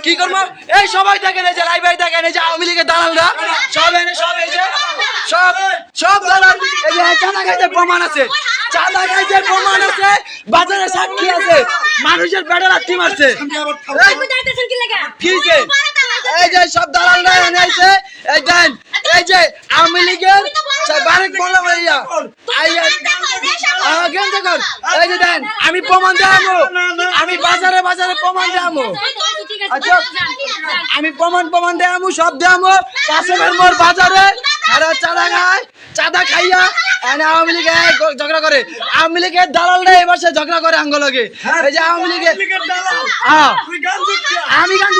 কি করবো এই সবাই দেখেন এই যে লাইভ দেখেন এই যে আওয়ামী লীগের দালালরা সব এনে সব এই যে সব সব দালাল এই যে চাঁদা খাইতে প্রমাণ আছে চাঁদা খাইতে প্রমাণ আছে বাজারে সাক্ষী আছে মানুষের পেটে লাথি মারছে কিছে এই যে সব দালালরা এনে আইছে এই দেন এই যে আওয়ামী লীগের বারেক বললাম ভাইয়া এই যে দেন আমি প্রমাণ দেখাবো আমি বাজারে বাজারে প্রমাণ দেখাবো আচ্ছা আমি প্রমাণ দেখাবো সব দেখাবো কাশেমের মোর বাজারে এরা চাঁদা খায় চাঁদা খাইয়া আওয়ামী লীগে ঝগড়া করে আওয়ামী লীগের দালালরা এবার সে ঝগড়া করে আঙ্গলগে এই যে আওয়ামী লীগের আমি গান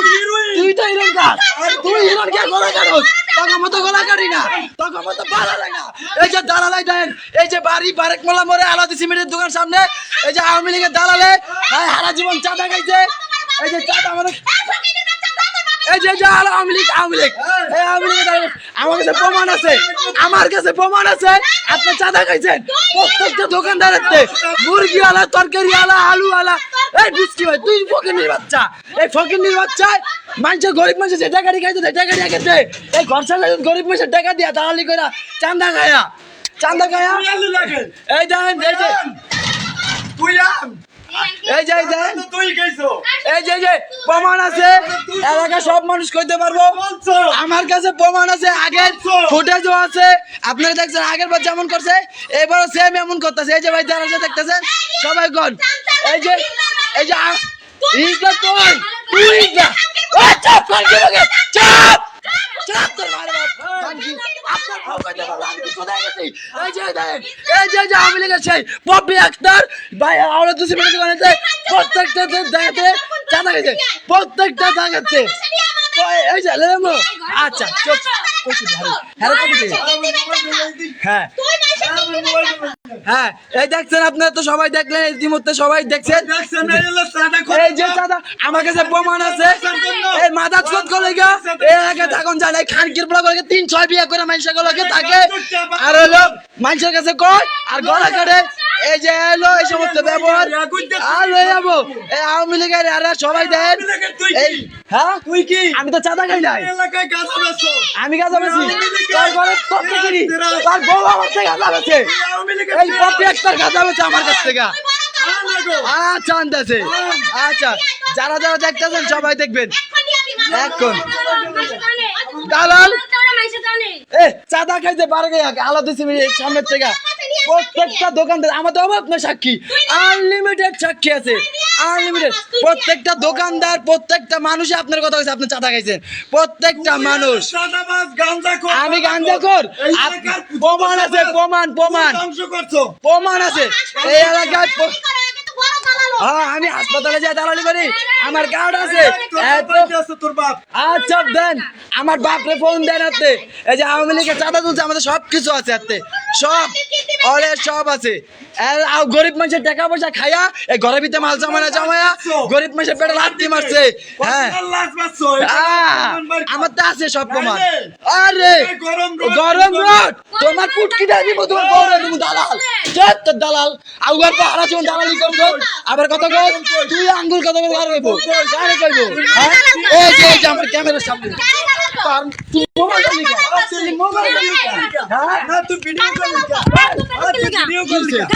তুই তো হিরোন কাজ তুই হিরোন কে গলা কাটস তোকে মতো গলা কাটি না তোকে মতো ভালো লাগে না এই যে দালালাই দেন এই যে বাড়ি বারেক মোলা মোড়ে আলাদি সিমেন্টের দোকান সামনে এই যে আওয়ামী লীগের দালালে সারা জীবন চাঁদা খাইছে এই যে চাঁদা আমাদের এই যে আওয়ামী লীগ এই আওয়ামী লীগ আমার কাছে প্রমাণ আছে আপনি চাঁদা খাইছেন প্রত্যেকটা দোকানদারের মুরগি আলা তরকারি আলা আলু আলা এই বিস্কি ভাই তুই ফকিন্নির বাচ্চা এই ফকিন্নির বাচ্চা মানুষের গরিব মানুষের যে টাকা খাইছে যে টাকা দিয়ে গেছে এই ঘর সামনে গরিব মানুষের টাকা দিয়া দালালি কইরা চাঁদা খায়া এই দেন এই যে তুই এই যে এই যে প্রমাণ আছে এলাকা সব মানুষ কইতে পারবো আমার কাছে প্রমাণ আছে আগের ফুটেজও আছে আপনারা দেখছেন আগের বার যেমন করছে এবারও সেম এমন করতেছে এই যে ভাই যারা দেখতেছেন সবাই গন এই যে ইগলা তুই ইগলা চাপ করে দিবে চাপ তোর মারে আপনার ভাও কইতে পারবো আমি তো কোথায় গেছি এই যে আওয়ামী লীগের সেই পপি আক্তার ভাই আওয়ামী দুসি মিনিট বানাইছে প্রত্যেকটা দেখাতে চাঁদা গেছে প্রত্যেকটা দেখাতে এই যে লেমো আচ্ছা চুপ হ্যাঁ এই দেখছেন আপনারা তো সবাই দেখলেন ইতিমধ্যে সবাই দেখছেন এই যে চাঁদা আমার কাছে প্রমাণ আছে এই মাদা চোদ করে গা এই আগে তখন জানে খানকির বলা করে 3-6 বিয়ে করে মানুষের গুলোকে থাকে আর হলো মানুষের কাছে কয় আর গলা কাটে এই যে এলো এই সমস্ত ব্যবহার আর হয়ে যাবো এই আওয়ামী লীগের আর সবাই দেন এই হ্যাঁ তুই কি আমি তো চাঁদা খাই নাই আমি গাঁজা বেশি তোর ঘরে কত করি তোর বউ আমার থেকে গাঁজা বেছে এই পপি একটা গাঁজা বেছে আমার কাছ থেকে আচ্ছা আনতেছে আচ্ছা যারা যারা দেখতেছেন সবাই দেখবেন এখন দালাল চাঁদা খাইতে পারে আলাদা সামনের থেকে প্রত্যেকটা দোকানদার আমাদের অভাব না সাক্ষী আনলিমিটেড সাক্ষী আছে আনলিমিটেড প্রত্যেকটা দোকানদার প্রত্যেকটা মানুষ আপনার কথা হয়েছে আপনি চাঁদা খাইছেন প্রত্যেকটা মানুষ আমি গাঞ্জাখোর প্রমাণ আছে প্রমাণ আছে এই এলাকায় আমি হাসপাতালে যাই দালালি করি আমার কার্ড আছে আচ্ছা দেন আমার বাপরে ফোন দেন হাতে এই যে আওয়ামী লীগের চাঁদা তুলছে আমাদের সবকিছু আছে হাতে সব অরে সব আছে গরিব মানুষের টাকা পয়সা খায়া এই ঘরের ভিতরে মাল জমায়া গরিব মানুষের পেটে লাথি মারছে হ্যাঁ আমার তো আছে সব প্রমাণ আরে গরম রোড তোমার পুটকি দিব তোমার বউরে দিব দালাল তোর দালাল আউয়ার পা হারা জীবন দালালি করবো আবার কত কই তুই আঙ্গুল কত করে আর কইবো কারে কইবো এই যে আমার ক্যামেরার সামনে তুই মোবাইল লিখা তুই মোবাইল লিখা হ্যাঁ না তুই ভিডিও কর লিখা ভিডিও কর লিখা